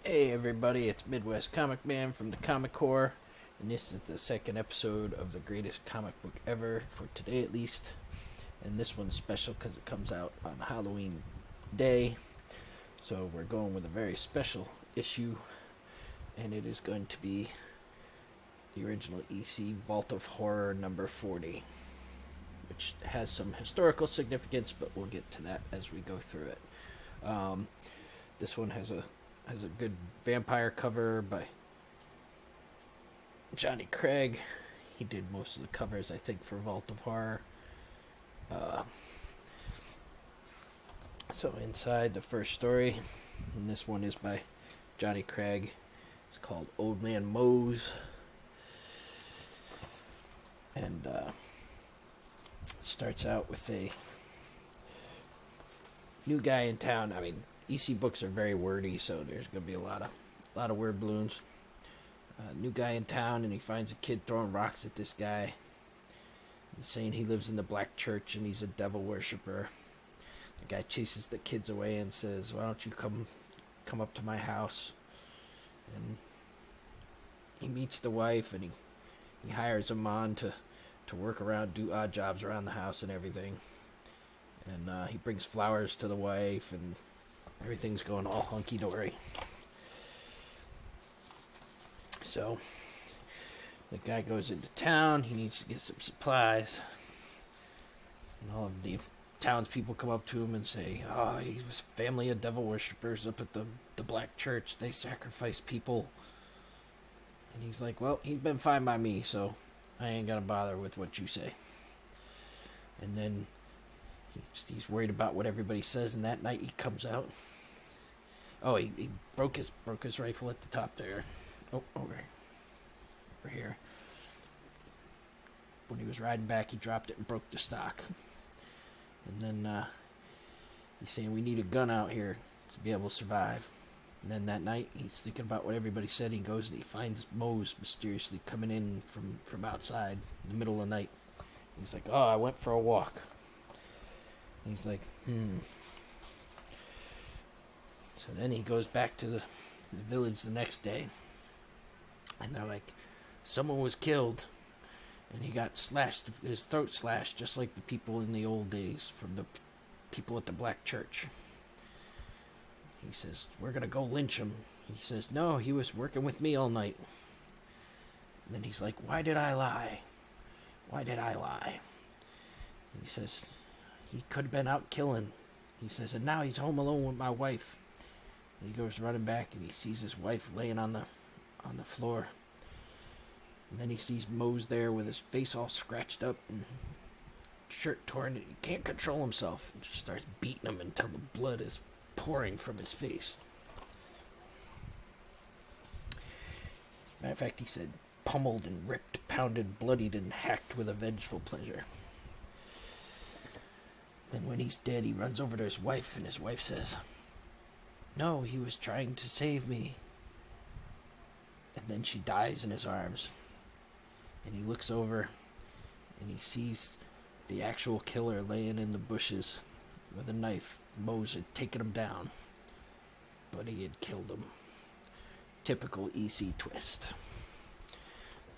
Hey everybody, it's Midwest Comic Man from the Comic Corps, and this is the second episode of the greatest comic book ever, for today at least. And this one's special because it comes out on Halloween Day, so we're going with a very special issue, and it is going to be the original EC Vault of Horror number 40, which has some historical significance, but we'll get to that as we go through it. This one has a good vampire cover by Johnny Craig. He did most of the covers, I think, for Vault of Horror. So inside the first story, and this one is by Johnny Craig. It's called Old Man Mose. And starts out with a new guy in town. I mean, EC books are very wordy, so there's going to be a lot of word balloons. New guy in town, and he finds a kid throwing rocks at this guy. He's saying he lives in the black church and he's a devil worshiper. The guy chases the kids away and says, "Why don't you come up to my house?" And he meets the wife, and he hires him on to work around, do odd jobs around the house and everything. And he brings flowers to the wife, and everything's going all hunky-dory. So the guy goes into town. He needs to get some supplies. And all of the townspeople come up to him and say, "Oh, he was a family of devil worshippers up at the black church. They sacrifice people." And he's like, "Well, he's been fine by me, so I ain't gonna bother with what you say." And then he's worried about what everybody says, and that night he comes out. Oh, he broke his rifle at the top there. Oh, over here. When he was riding back, he dropped it and broke the stock. And then he's saying, "We need a gun out here to be able to survive." And then that night, he's thinking about what everybody said. He goes and he finds Mose mysteriously coming in from outside in the middle of the night. He's like, "Oh, I went for a walk." And he's like, So then he goes back to the village the next day. And they're like, "Someone was killed. And he got his throat slashed, just like the people in the old days from the people at the black church." He says, "We're going to go lynch him." He says, "No, he was working with me all night." And then he's like, "Why did I lie? Why did I lie?" And he says, "He could have been out killing." He says, "And now he's home alone with my wife." And he goes running back, and he sees his wife laying on the floor. And then he sees Mose there with his face all scratched up and shirt torn. And he can't control himself and just starts beating him until the blood is pouring from his face. Matter of fact, he said, "Pummeled and ripped, pounded, bloodied, and hacked with a vengeful pleasure." Then when he's dead, he runs over to his wife, and his wife says, "No, he was trying to save me." And then she dies in his arms. And he looks over, and he sees the actual killer laying in the bushes with a knife. Mose had taken him down, but he had killed him. Typical EC twist.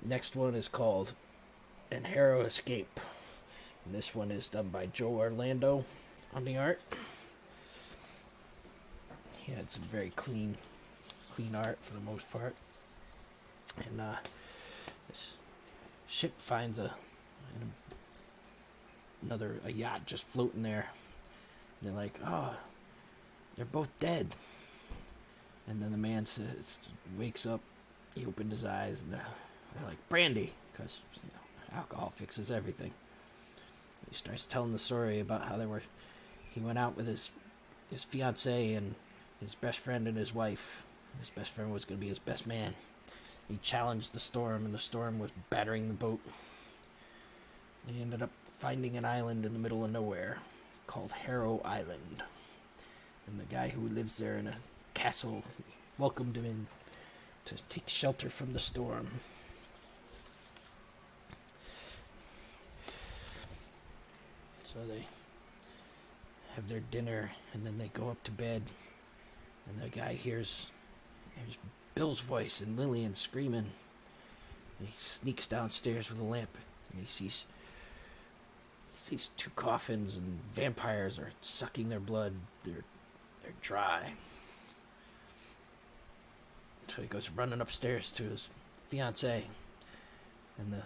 Next one is called An Harrow Escape. And this one is done by Joe Orlando on the art. He had some very clean art for the most part. And this ship finds a yacht just floating there. And they're like, "Oh, they're both dead." And then the man wakes up, he opened his eyes, and they're like, "Brandy," because alcohol fixes everything. He starts telling the story about how he went out with his fiancée and his best friend and his wife. His best friend was going to be his best man. He challenged the storm, and the storm was battering the boat. They ended up finding an island in the middle of nowhere called Harrow Island. And the guy who lives there in a castle welcomed him in to take shelter from the storm. So they have their dinner, and then they go up to bed, and the guy hears There's Bill's voice and Lillian screaming. And he sneaks downstairs with a lamp, and he sees two coffins, and vampires are sucking their blood. They're dry. So he goes running upstairs to his fiancée, and the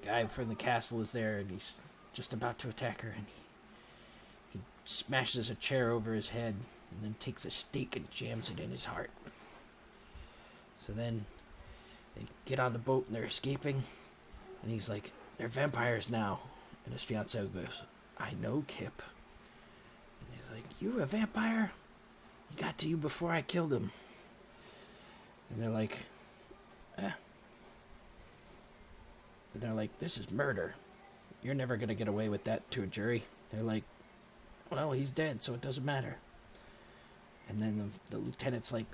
guy from the castle is there, and he's just about to attack her, and he smashes a chair over his head, and then takes a stake and jams it in his heart. So then they get on the boat, and they're escaping, and he's like, they're vampires now. And his fiancée goes, I know, Kip. And he's like, you a vampire? He got to you before I killed him. And they're like, And they're like, this is murder. You're never going to get away with that to a jury. They're like, well, he's dead, so it doesn't matter. And then the lieutenant's like,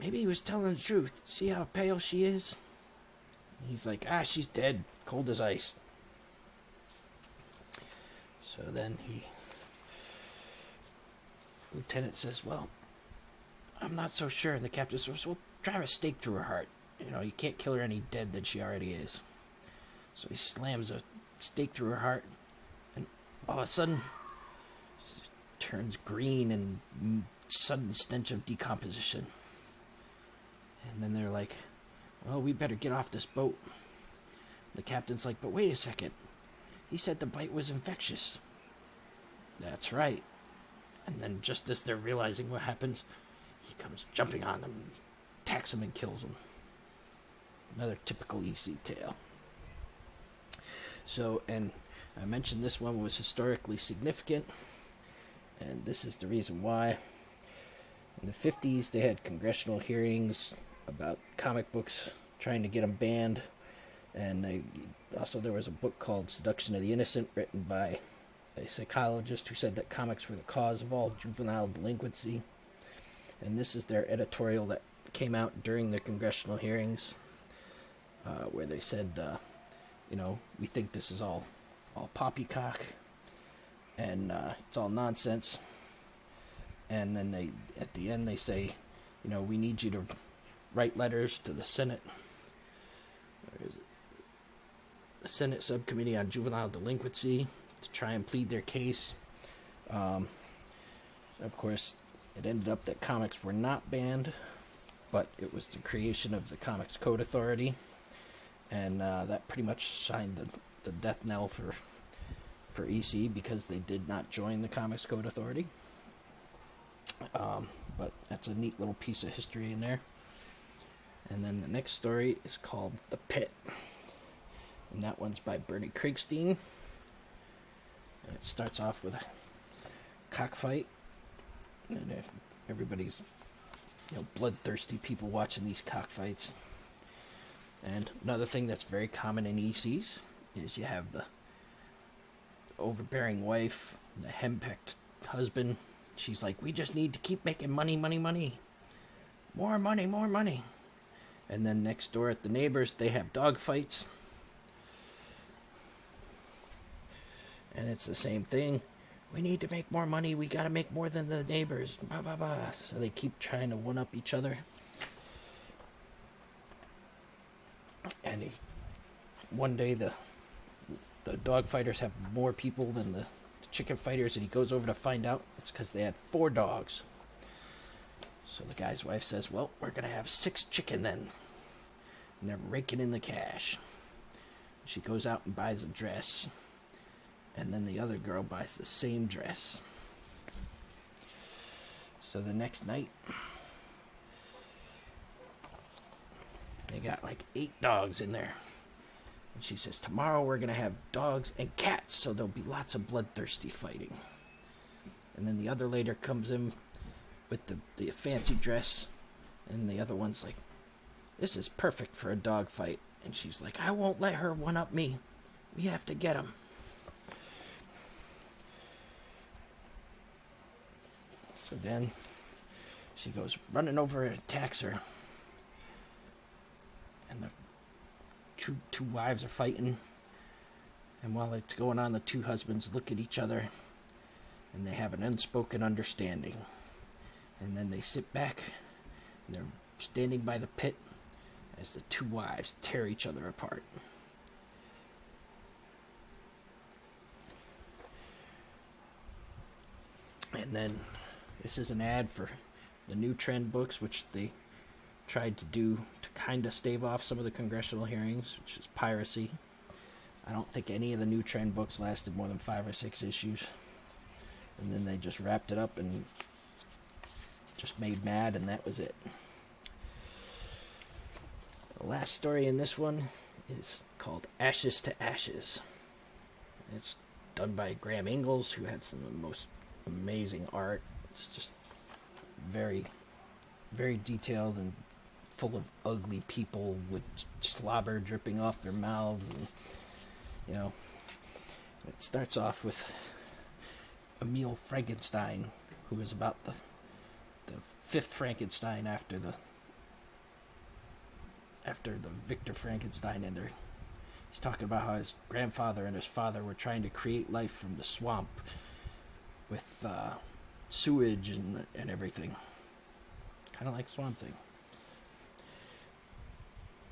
maybe he was telling the truth. See how pale she is? And he's like, she's dead, cold as ice. So then lieutenant says, well, I'm not so sure. And the captain says, well, drive a stake through her heart. You can't kill her any dead than she already is. So he slams a stake through her heart, and all of a sudden, she turns green and sudden stench of decomposition. And then they're like, well, we better get off this boat. The captain's like, but wait a second. He said the bite was infectious. That's right. And then just as they're realizing what happens, he comes jumping on them, attacks them, and kills them. Another typical EC tale. So, and I mentioned this one was historically significant, and this is the reason why. In the 50s, they had congressional hearings about comic books, trying to get them banned. And there was a book called Seduction of the Innocent, written by a psychologist who said that comics were the cause of all juvenile delinquency. And this is their editorial that came out during the congressional hearings, where they said, we think this is all poppycock, and it's all nonsense. And then at the end they say, we need you to write letters to the Senate. Where is it? The Senate Subcommittee on Juvenile Delinquency to try and plead their case. Of course, it ended up that comics were not banned, but it was the creation of the Comics Code Authority, and that pretty much signed the death knell for EC, because they did not join the Comics Code Authority. But that's a neat little piece of history in there. And then the next story is called The Pit, and that one's by Bernie Krigstein. And it starts off with a cockfight, and everybody's bloodthirsty people watching these cockfights. And another thing that's very common in ECs is you have the overbearing wife, the henpecked husband. She's like, we just need to keep making money. More money. And then next door at the neighbors, they have dog fights. And it's the same thing. We need to make more money. We got to make more than the neighbors. Blah, blah, blah. So they keep trying to one-up each other. And one day the dog fighters have more people than the chicken fighters, and he goes over to find out. It's because they had 4 dogs. So the guy's wife says, well, we're going to have 6 chicken then. And they're raking in the cash. She goes out and buys a dress. And then the other girl buys the same dress. So the next night, they got like 8 dogs in there. And she says, tomorrow we're going to have dogs and cats, so there'll be lots of bloodthirsty fighting. And then the other lady comes in with the fancy dress, and the other one's like, this is perfect for a dog fight. And she's like, I won't let her one-up me. We have to get him. So then she goes running over and attacks her. And the two wives are fighting. And while it's going on, the 2 husbands look at each other. And they have an unspoken understanding. And then they sit back And they're standing by the pit as the two wives tear each other apart. And then this is an ad for the New Trend books, which they tried to do to kind of stave off some of the congressional hearings, which is piracy. I don't think any of the New Trend books lasted more than 5 or 6 issues. And then they just wrapped it up and just made mad, and that was it. The last story in this one is called Ashes to Ashes. It's done by Graham Ingalls, who had some of the most amazing art. It's just very, very detailed and full of ugly people with slobber dripping off their mouths. And, you know, it starts off with Emil Frankenstein, who is about the 5th Frankenstein after the Victor Frankenstein, and he's talking about how his grandfather and his father were trying to create life from the swamp with sewage and everything, kind of like Swamp Thing.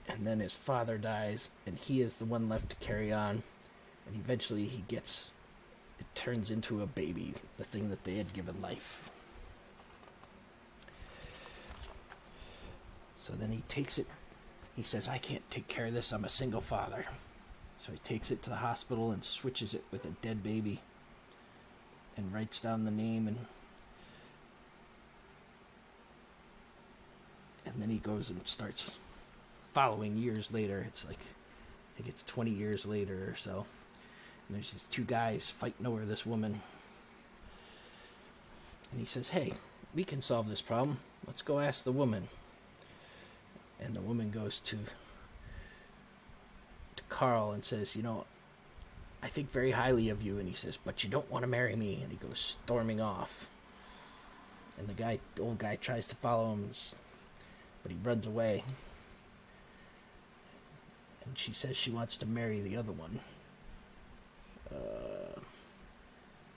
And then his father dies, and he is the one left to carry on, and eventually it turns into a baby, the thing that they had given life. So then he takes it. He says, I can't take care of this. I'm a single father. So he takes it to the hospital and switches it with a dead baby and writes down the name. And then he goes and starts following years later. It's like, I think it's 20 years later or so. And there's these 2 guys fighting over this woman. And he says, hey, we can solve this problem. Let's go ask the woman. And the woman goes to Carl and says, you know, I think very highly of you. And he says, but you don't want to marry me. And he goes storming off. And the old guy tries to follow him, but he runs away. And she says she wants to marry the other one.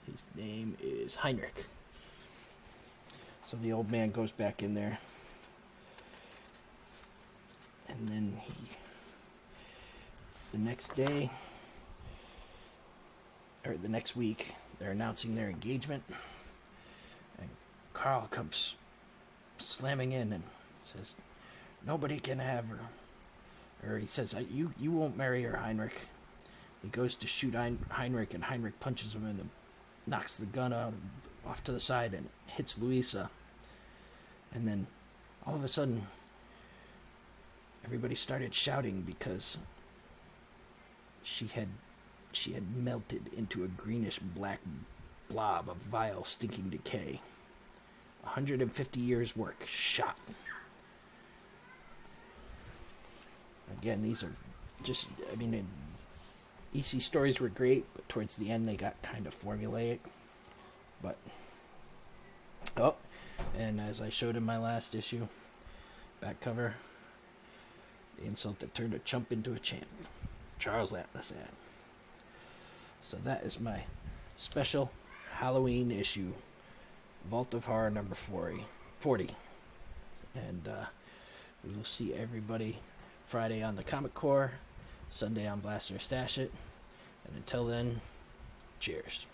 His name is Heinrich. So the old man goes back in there. And then the next day, or the next week, they're announcing their engagement. And Carl comes slamming in and says, nobody can have her. Or he says, you won't marry her, Heinrich. He goes to shoot Heinrich, and Heinrich punches him and knocks the gun off to the side and hits Louisa. And then all of a sudden, everybody started shouting because she had melted into a greenish-black blob of vile, stinking decay. 150 years' work shot. Again, these are just, EC stories were great, but towards the end they got kind of formulaic. But, and as I showed in my last issue, back cover, the insult that turned a chump into a champ. Charles Atlas ad. So that is my special Halloween issue, Vault of Horror number 40. And we will see everybody Friday on the Comic Core, Sunday on Blast or Stash It. And until then, cheers.